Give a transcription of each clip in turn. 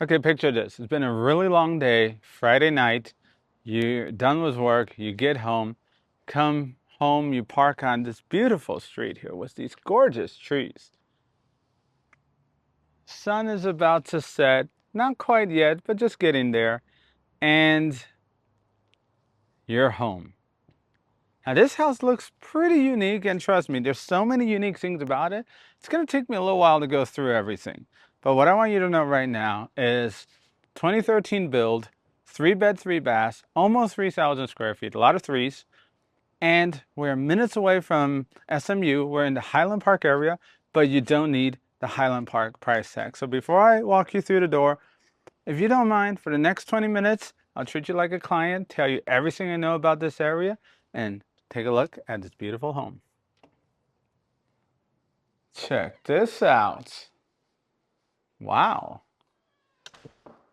Okay, picture this. It's been a really long day, Friday night. You're done with work, you get home, come home, you park on this beautiful street here with these gorgeous trees. Sun is about to set, not quite yet, but just getting there, and you're home. Now, this house looks pretty unique, and trust me, there's so many unique things about it. It's going to take me a little while to go through everything. But what I want you to know right now is 2013 build, 3-bed, 3-bath, almost 3,000 square feet, a lot of threes. And we're minutes away from SMU. We're in the Highland Park area, but you don't need the Highland Park price tag. So before I walk you through the door, if you don't mind, for the next 20 minutes, I'll treat you like a client, tell you everything I know about this area, and take a look at this beautiful home. Check this out. Wow.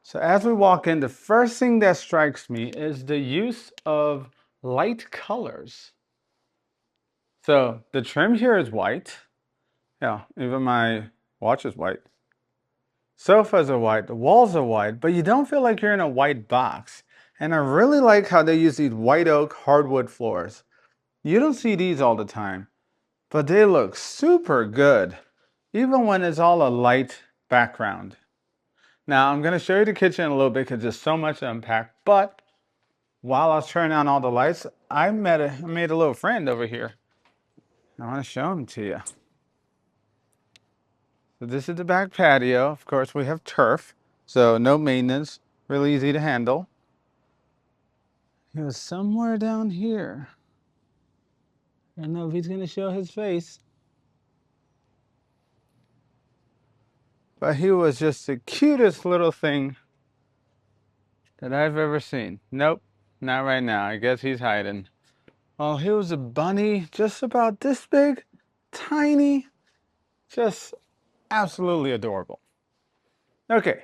So as we walk in, the first thing that strikes me is the use of light colors. So the trim here is white. Yeah, even my watch is white. Sofas are white, the walls are white, but you don't feel like you're in a white box. And I really like how they use these white oak hardwood floors. You don't see these all the time, but they look super good, even when it's all a light background. Now, I'm going to show you the kitchen in a little bit because there's so much to unpack, but while I was turning on all the lights, I made a little friend over here. I want to show him to you. So this is the back patio. Of course, we have turf, so no maintenance, really easy to handle. He was somewhere down here. I don't know if he's going to show his face. But he was just the cutest little thing that I've ever seen. Nope, not right now. I guess he's hiding. Oh, he was a bunny just about this big, tiny, just absolutely adorable. Okay,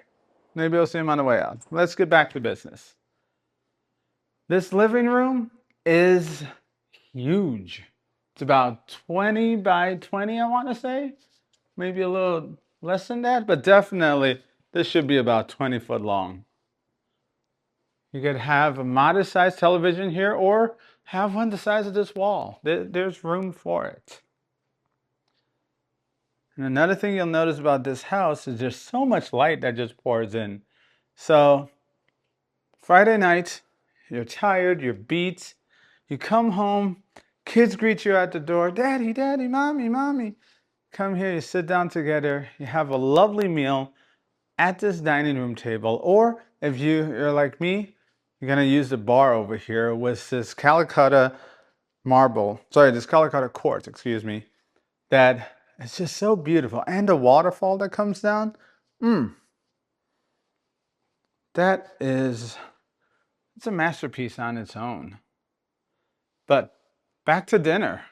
maybe I'll see him on the way out. Let's get back to business. This living room is huge. It's about 20 by 20, I want to say. Maybe a little less than that, but definitely this should be about 20 foot long. You could have a modest sized television here or have one the size of this wall. There's room for it. And another thing you'll notice about this house is there's so much light that just pours in. So Friday night, you're tired, you're beat, you come home, kids greet you at the door, Daddy, Daddy, Mommy, Mommy. Come here, you sit down together, you have a lovely meal at this dining room table, or if you're like me, you're gonna use the bar over here with this Calacotta this Calacotta quartz, excuse me, that is just so beautiful. And the waterfall that comes down, it's a masterpiece on its own. But back to dinner.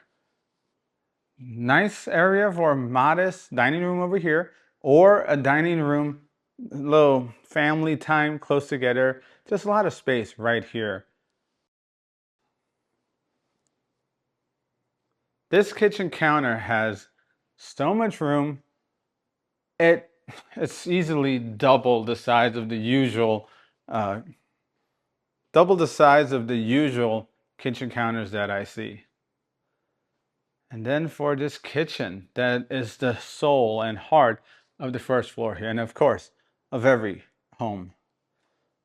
Nice area for a modest dining room over here, or a dining room, little family time close together. Just a lot of space right here. This kitchen counter has so much room. It's easily double the size of the usual, uh, kitchen counters that I see. And then for this kitchen, that is the soul and heart of the first floor here, and of course, of every home.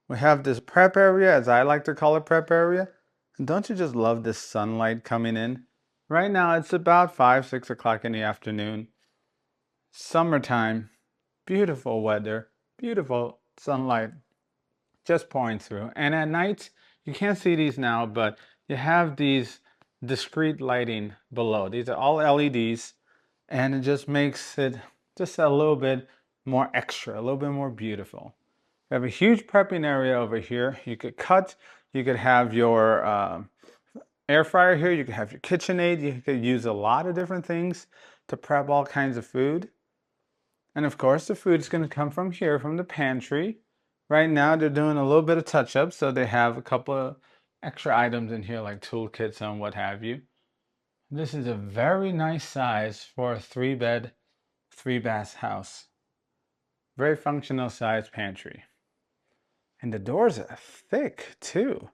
We have this prep area, as I like to call it, prep area. And don't you just love this sunlight coming in? Right now, it's about 5, 6 o'clock in the afternoon. Summertime, beautiful weather, beautiful sunlight just pouring through. And at night, you can't see these now, but you have these discrete lighting below. These are all LEDs, and it just makes it just a little bit more extra, a little bit more beautiful. We have a huge prepping area over here. You could cut, you could have your air fryer here, you could have your KitchenAid, you could use a lot of different things to prep all kinds of food. And of course, the food is going to come from here, from the pantry. Right now, they're doing a little bit of touch-up, so they have a couple of extra items in here, like toolkits and what have you. This is a very nice size for a 3-bed, 3-bath house. Very functional size pantry. And the doors are thick too.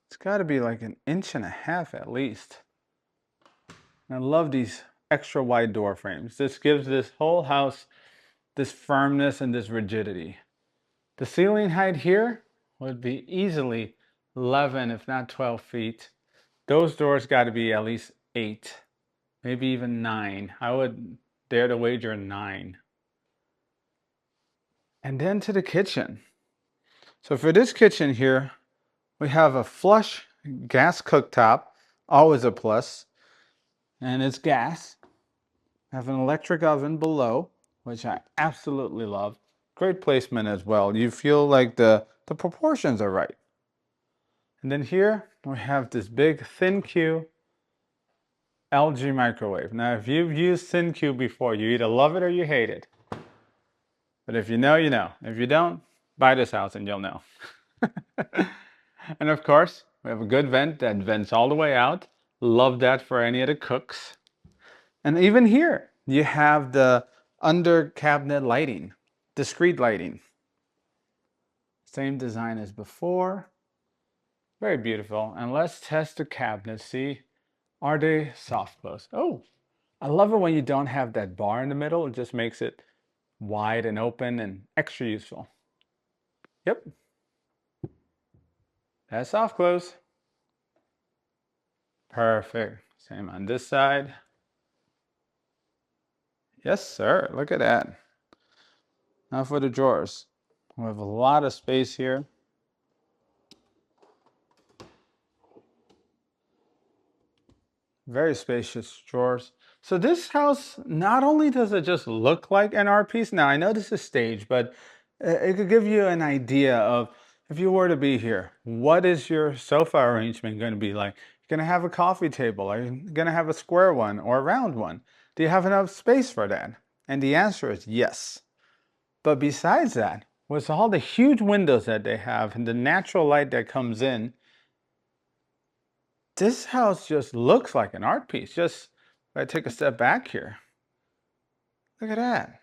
It's got to be like 1.5 inches at least. And I love these extra wide door frames. This gives this whole house this firmness and this rigidity. The ceiling height here would be easily 11, if not 12 feet. Those doors got to be at least 8, maybe even 9. I would dare to wager 9. And then to the kitchen. So for this kitchen here, we have a flush gas cooktop, always a plus, and it's gas. I have an electric oven below, which I absolutely love. Great placement as well. You feel like the proportions are right. And then here we have this big ThinQ LG microwave. Now, if you've used ThinQ before, you either love it or you hate it. But if you know, you know. If you don't, buy this house and you'll know. And of course, we have a good vent that vents all the way out. Love that for any of the cooks. And even here, you have the under cabinet lighting, discrete lighting. Same design as before. Very beautiful. And let's test the cabinets. See, are they soft close? Oh, I love it when you don't have that bar in the middle. It just makes it wide and open and extra useful. Yep. That's soft close. Perfect. Same on this side. Yes, sir. Look at that. Now for the drawers. We have a lot of space here. Very spacious drawers. So this house, not only does it just look like an art piece, now I know this is staged, but it could give you an idea of, if you were to be here, what is your sofa arrangement going to be like? You're going to have a coffee table. Are you going to have a square one or a round one? Do you have enough space for that? And the answer is yes. But besides that, with all the huge windows that they have and the natural light that comes in, this house just looks like an art piece. Just if I take a step back here, look at that.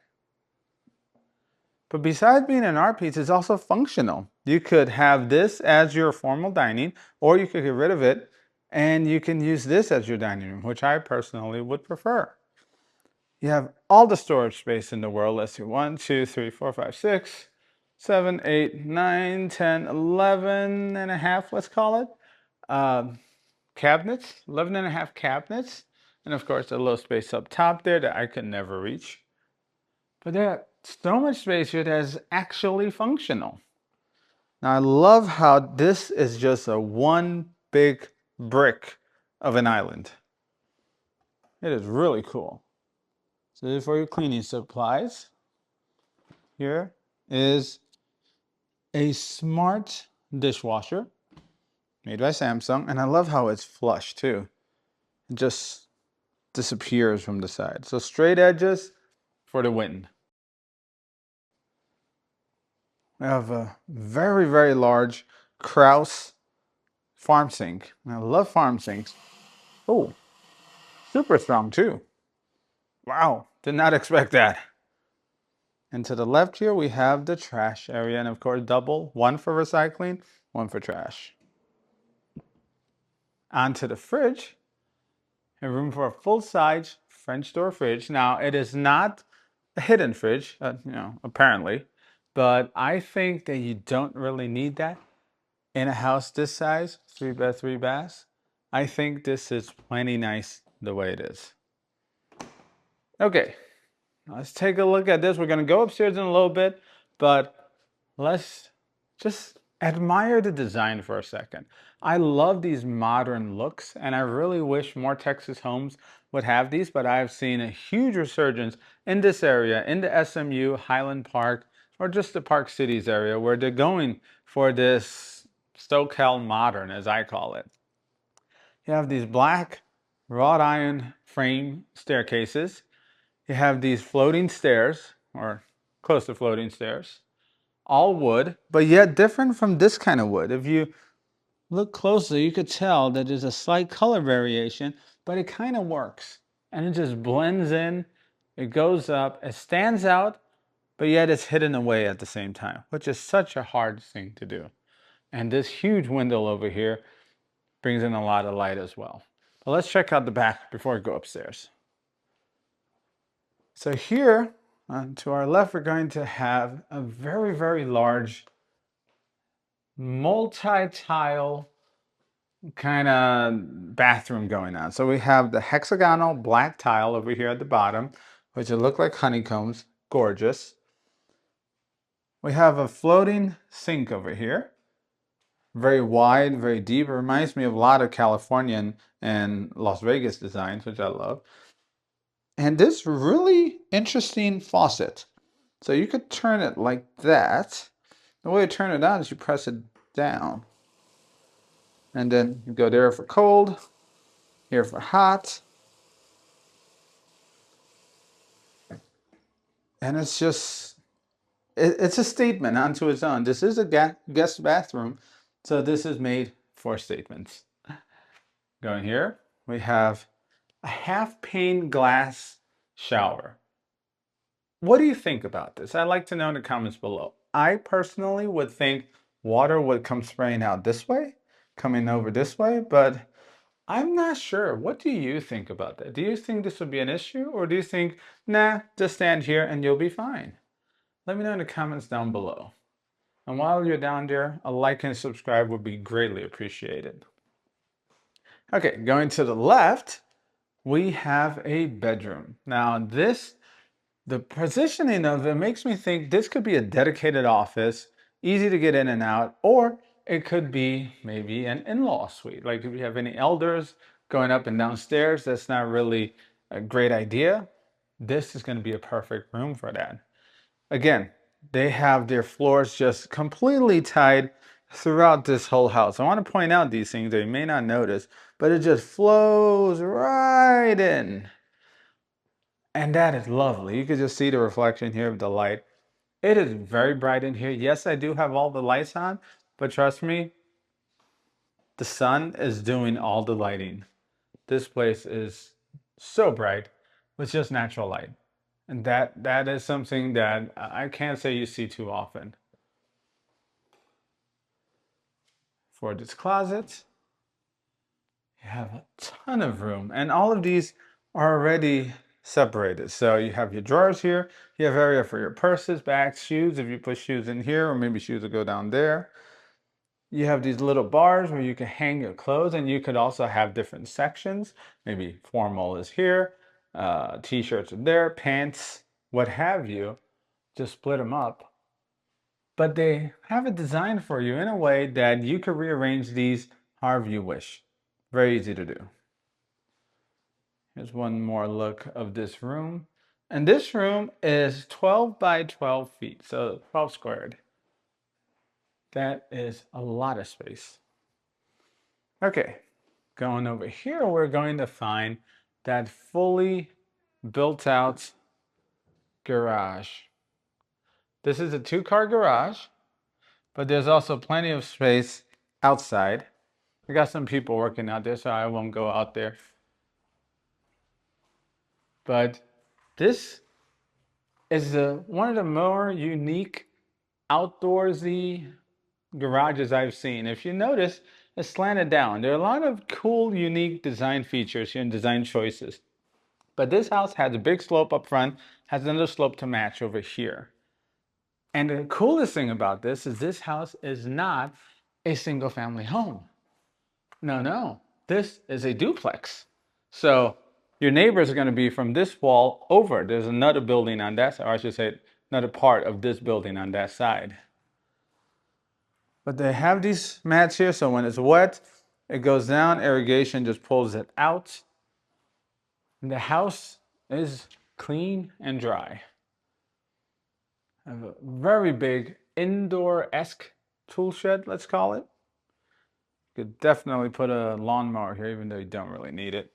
But besides being an art piece, it's also functional. You could have this as your formal dining, or you could get rid of it and you can use this as your dining room, which I personally would prefer. You have all the storage space in the world. Let's see, 1, 2, 3, 4, 5, 6, 7, 8, 9, 10, 11 and a half, let's call it. Cabinets, 11 and a half cabinets. And of course, a little space up top there that I could never reach. But there's so much space here that is actually functional. Now, I love how this is just a one big brick of an island. It is really cool. So this is for your cleaning supplies. Here is a smart dishwasher made by Samsung. And I love how it's flush too. It just disappears from the side. So straight edges for the win. We have a very, very large Krause farm sink. And I love farm sinks. Oh, super strong too. Wow, did not expect that. And to the left here, we have the trash area. And of course, double, one for recycling, one for trash. Onto the fridge. A room for a full-size French door fridge. Now, it is not a hidden fridge, apparently. But I think that you don't really need that in a house this size, 3 bed, 3 baths. I think this is plenty nice the way it is. Okay, let's take a look at this. We're going to go upstairs in a little bit, but let's just admire the design for a second. I love these modern looks, and I really wish more Texas homes would have these, but I've seen a huge resurgence in this area, in the SMU, Highland Park, or just the Park Cities area, where they're going for this SoCal Modern, as I call it. You have these black wrought iron frame staircases. You have these floating stairs, or close to floating stairs, all wood, but yet different from this kind of wood. If you look closely, you could tell that there's a slight color variation, but it kind of works. And it just blends in, it goes up, it stands out but yet it's hidden away at the same time, which is such a hard thing to do. And this huge window over here brings in a lot of light as well. But let's check out the back before we go upstairs. So here, to our left, we're going to have a very, very large multi-tile kind of bathroom going on. So we have the hexagonal black tile over here at the bottom, which will look like honeycombs, gorgeous. We have a floating sink over here, very wide, very deep. It reminds me of a lot of Californian and Las Vegas designs, which I love. And this really interesting faucet. So you could turn it like that. The way to turn it on is you press it down. And then you go there for cold, here for hot. And it's just, it's a statement unto its own. This is a guest bathroom, so this is made for statements. Going here, we have a half pane glass shower. What do you think about this? I'd like to know in the comments below. I personally would think water would come spraying out this way, coming over this way, but I'm not sure. What do you think about that? Do you think this would be an issue, or do you think, nah, just stand here and you'll be fine? Let me know in the comments down below. And while you're down there, a like and subscribe would be greatly appreciated. Okay, going to the left, we have a bedroom. Now the positioning of it makes me think this could be a dedicated office, easy to get in and out, or it could be maybe an in-law suite. Like if you have any elders going up and downstairs, that's not really a great idea. This is going to be a perfect room for that. Again, they have their floors just completely tied throughout this whole house. I want to point out these things that you may not notice, but it just flows right in. And that is lovely. You can just see the reflection here of the light. It is very bright in here. Yes, I do have all the lights on, but trust me, the sun is doing all the lighting. This place is so bright with just natural light. And that is something that I can't say you see too often. For this closet, you have a ton of room, and all of these are already separated. So you have your drawers here, you have area for your purses, bags, shoes, if you put shoes in here, or maybe shoes will go down there. You have these little bars where you can hang your clothes, and you could also have different sections. Maybe formal is here, t-shirts are there, pants, what have you. Just split them up. But they have it designed for you in a way that you can rearrange these however you wish. Very easy to do. Here's one more look of this room. And this room is 12 by 12 feet, so 12 squared. That is a lot of space. Okay, going over here, we're going to find that fully built out garage. This is a 2-car garage, but there's also plenty of space outside. I got some people working out there, so I won't go out there. But this is one of the more unique outdoorsy garages I've seen. If you notice, it's slanted down. There are a lot of cool, unique design features here and design choices. But this house has a big slope up front, has another slope to match over here. And the coolest thing about this house is not a single family home. No, this is a duplex. So your neighbors are going to be from this wall over. There's another building on that side, or I should say another part of this building on that side. But they have these mats here, so when it's wet, it goes down, irrigation just pulls it out. And the house is clean and dry. I have a very big indoor-esque tool shed, let's call it. You could definitely put a lawnmower here, even though you don't really need it.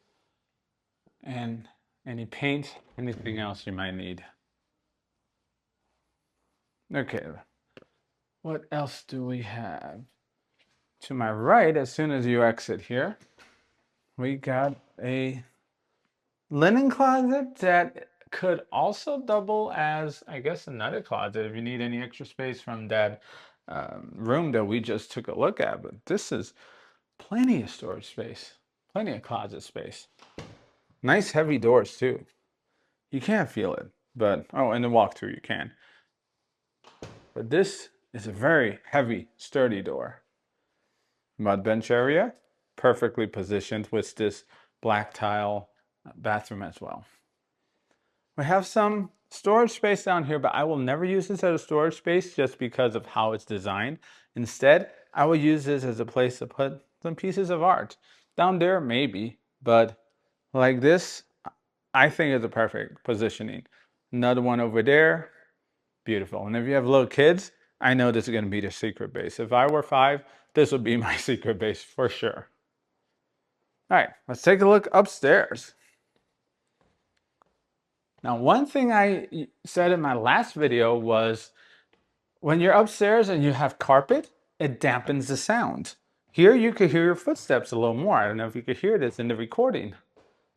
And any paint, anything else you might need. Okay, what else do we have? To my right, as soon as you exit here, we got a linen closet that could also double as, I guess, another closet if you need any extra space from that room that we just took a look at. But this is plenty of storage space, plenty of closet space. Nice heavy doors too. You can't feel it, but oh, in the walkthrough you can. But this is a very heavy, sturdy door. Mud bench area, perfectly positioned with this black tile bathroom as well. We have some storage space down here, but I will never use this as a storage space just because of how it's designed. Instead, I will use this as a place to put some pieces of art. Down there, maybe, but like this, I think is a perfect positioning. Another one over there, beautiful. And if you have little kids, I know this is going to be the secret base. If I were 5, this would be my secret base for sure. All right, let's take a look upstairs. Now, one thing I said in my last video was when you're upstairs and you have carpet, it dampens the sound. Here you could hear your footsteps a little more. I don't know if you could hear this in the recording.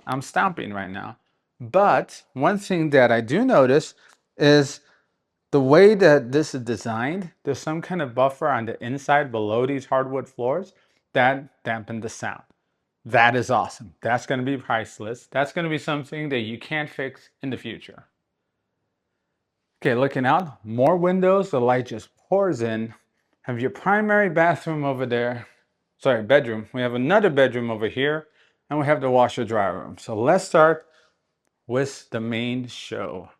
I'm stomping right now. But one thing that I do notice is the way that this is designed, there's some kind of buffer on the inside below these hardwood floors that dampen the sound. That is awesome. That's going to be priceless. That's going to be something that you can't fix in the future. Okay, looking out, more windows, the light just pours in. Have your primary bathroom over there. Sorry, bedroom. We have another bedroom over here, and we have the washer dryer room. So let's start with the main show.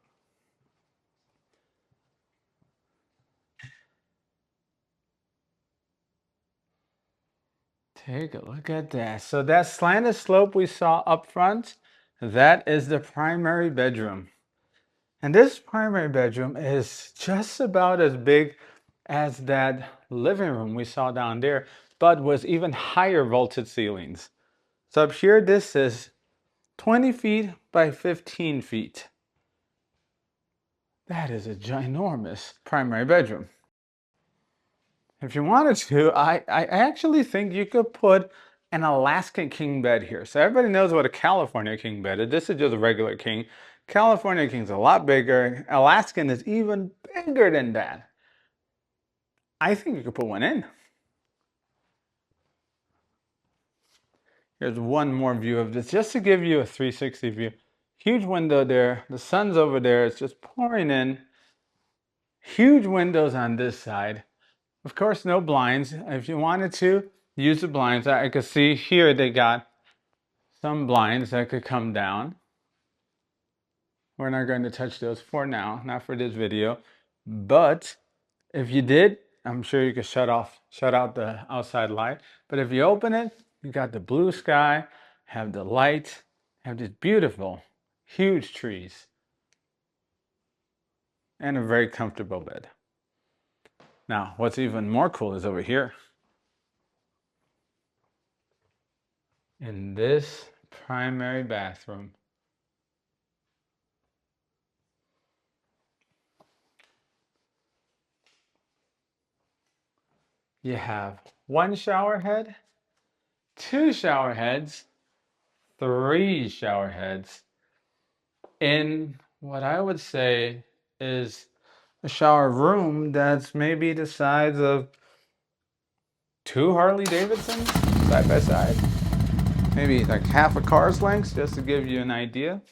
Take a look at that. So that slanted slope we saw up front, that is the primary bedroom. And this primary bedroom is just about as big as that living room we saw down there, but with even higher vaulted ceilings. So up here, this is 20 feet by 15 feet. That is a ginormous primary bedroom. If you wanted to, I actually think you could put an Alaskan king bed here. So everybody knows what a California king bed is. This is just a regular king. California king's a lot bigger. Alaskan is even bigger than that. I think you could put one in. Here's one more view of this, just to give you a 360 view. Huge window there. The sun's over there. It's just pouring in. Huge windows on this side. Of course, no blinds. If you wanted to, use the blinds. I could see here they got some blinds that could come down. We're not going to touch those for now, not for this video. But if you did, I'm sure you could shut out the outside light. But if you open it, you got the blue sky, have the light, have these beautiful, huge trees, and a very comfortable bed. Now, what's even more cool is over here. In this primary bathroom, you have one shower head, 2 shower heads, 3 shower heads in what I would say is a shower room that's maybe the size of 2 Harley Davidsons side by side. Maybe like half a car's length, just to give you an idea.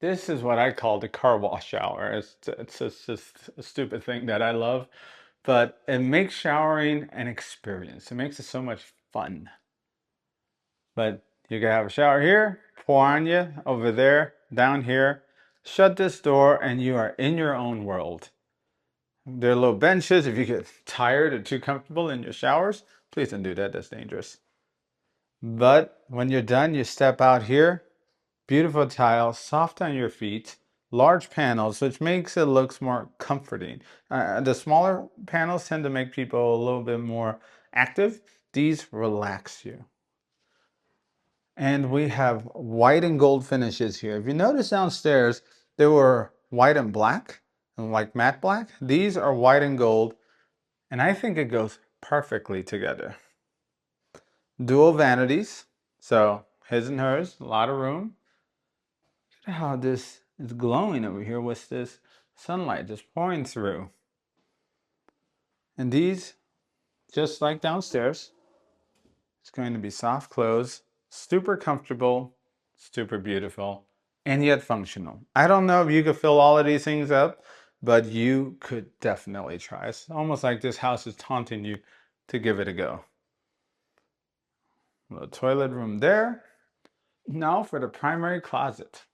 This is what I call the car wash shower. It's just a stupid thing that I love, but it makes showering an experience. It makes it so much fun. But you can have a shower here, pour on you, over there, down here, shut this door, and you are in your own world. There are little benches. If you get tired or too comfortable in your showers, please don't do that. That's dangerous. But when you're done, you step out here. Beautiful tiles, soft on your feet, large panels, which makes it look more comforting. The smaller panels tend to make people a little bit more active. These relax you. And we have white and gold finishes here. If you notice downstairs, they were white and black, and like matte black. These are white and gold, and I think it goes perfectly together. Dual vanities, so his and hers, a lot of room. Look at how this is glowing over here with this sunlight just pouring through. And these, just like downstairs, it's going to be soft close, super comfortable, super beautiful, and yet functional. I don't know if you could fill all of these things up, but you could definitely try. It's almost like this house is taunting you to give it a go. A little toilet room there. Now for the primary closet.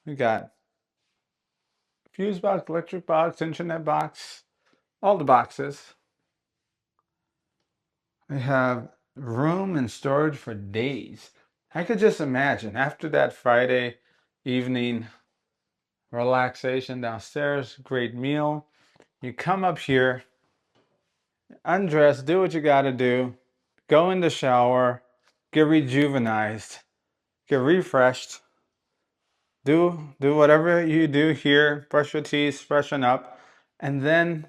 We got fuse box, electric box, internet box, all the boxes. We have room and storage for days. I could just imagine after that Friday evening relaxation downstairs, great meal, you come up here, undress, do what you gotta do, go in the shower, get rejuvenized, get refreshed, do whatever you do here, brush your teeth, freshen up, and then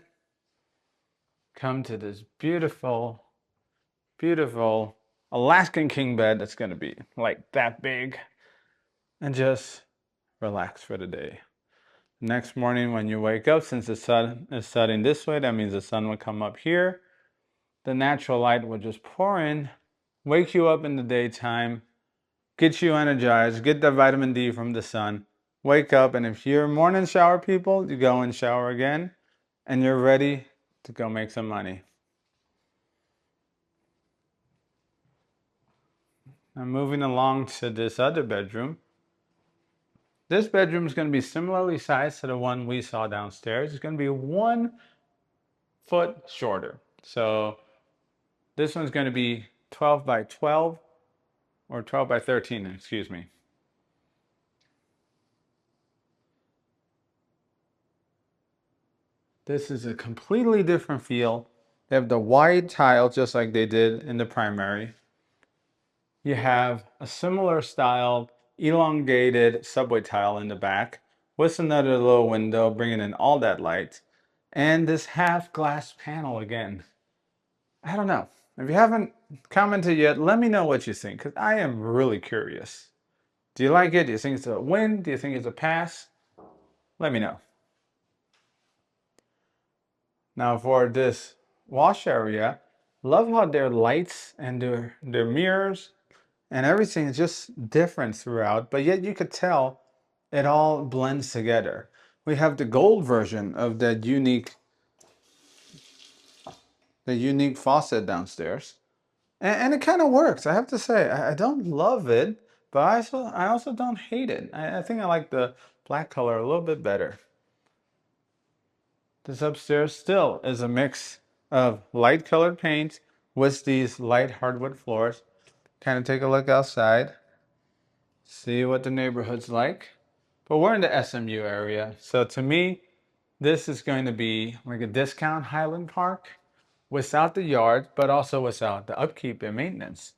come to this beautiful, beautiful Alaskan king bed that's gonna be like that big, and just relax for the day. Next morning when you wake up, since the sun is setting this way, that means the sun will come up here. The natural light will just pour in, wake you up in the daytime, get you energized, get the vitamin D from the sun, wake up, and if you're morning shower people, you go and shower again, and you're ready to go make some money. I'm moving along to this other bedroom. This bedroom is going to be similarly sized to the one we saw downstairs. It's going to be 1 foot shorter. So this one's going to be 12 by 12 or 12 by 13, excuse me. This is a completely different feel. They have the wide tile just like they did in the primary. You have a similar style elongated subway tile in the back with another little window bringing in all that light. And this half glass panel again. I don't know. If you haven't commented yet, let me know what you think, because I am really curious. Do you like it? Do you think it's a win? Do you think it's a pass? Let me know. Now for this wash area, love how their lights and their mirrors and everything is just different throughout, but yet you could tell it all blends together. We have the gold version of that unique faucet downstairs. And it kind of works, I have to say. I don't love it, but I also don't hate it. I think I like the black color a little bit better. This upstairs still is a mix of light colored paint with these light hardwood floors. Kind of take a look outside, see what the neighborhood's like. But we're in the SMU area, so to me, this is going to be like a discount Highland Park without the yard, but also without the upkeep and maintenance.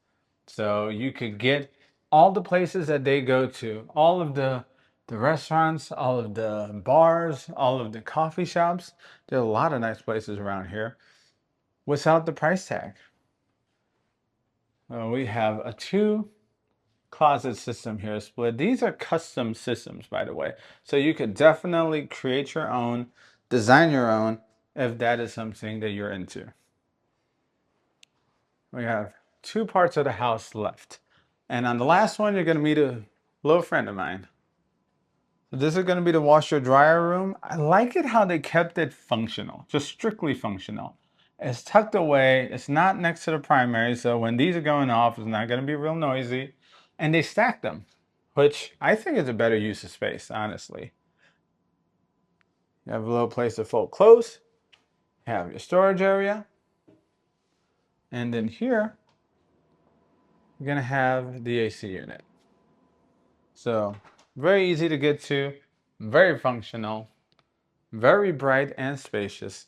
So you could get all the places that they go to, all of the restaurants, all of the bars, all of the coffee shops. There are a lot of nice places around here without the price tag. We have a 2 closet system here split. These are custom systems, by the way. So you could definitely create your own, design your own, if that is something that you're into. We have 2 parts of the house left. And on the last one, you're going to meet a little friend of mine. So this is going to be the washer dryer room. I like it how they kept it functional, just strictly functional. It's tucked away. It's not next to the primary. So when these are going off, it's not going to be real noisy. And they stack them, which I think is a better use of space, honestly. You have a little place to fold clothes. You have your storage area. And then here, you're going to have the AC unit. So very easy to get to, very functional, very bright and spacious.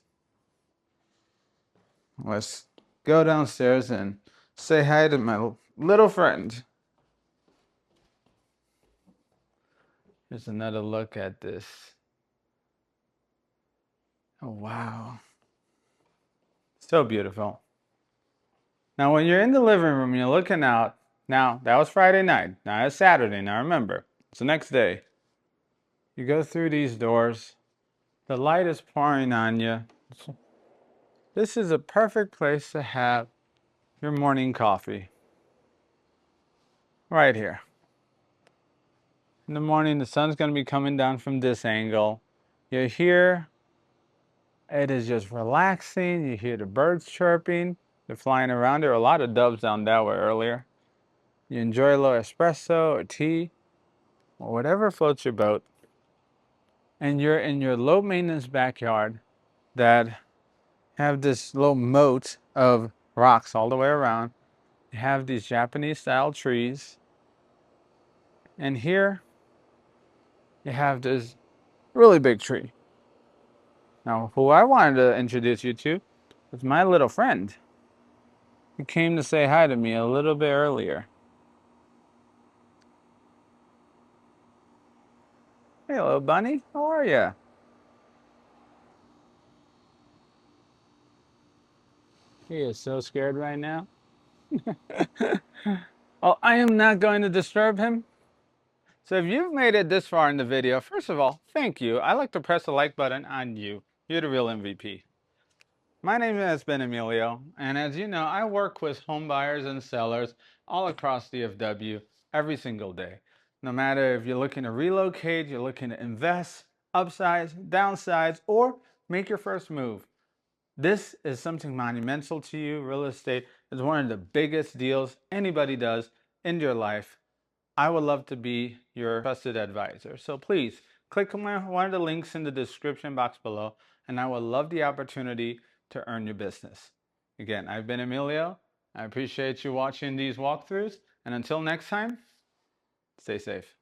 Let's go downstairs and say hi to my little friend. Here's another look at this. Oh, wow. So beautiful. Now, when you're in the living room, you're looking out. Now, that was Friday night. Now, it's Saturday. Now, remember, it's the next day. You go through these doors. The light is pouring on you. This is a perfect place to have your morning coffee. Right here. In the morning, the sun's going to be coming down from this angle. You're here. It is just relaxing. You hear the birds chirping. They're flying around. There were a lot of doves down that way earlier. You enjoy a little espresso or tea or whatever floats your boat. And you're in your low maintenance backyard that have this little moat of rocks all the way around. You have these Japanese style trees. And here you have this really big tree. Now, who I wanted to introduce you to is my little friend. He came to say hi to me a little bit earlier. Hey, little bunny, how are you? He is so scared right now. Well, I am not going to disturb him. So if you've made it this far in the video, first of all, thank you. I like to press the like button on you. You're the real MVP. My name has been Emilio, and as you know, I work with home buyers and sellers all across DFW every single day. No matter if you're looking to relocate, you're looking to invest, upsize, downsize, or make your first move. This is something monumental to you. Real estate is one of the biggest deals anybody does in your life. I would love to be your trusted advisor. So please click on one of the links in the description box below, and I would love the opportunity to earn your business. Again, I've been Emilio. I appreciate you watching these walkthroughs, and until next time, stay safe.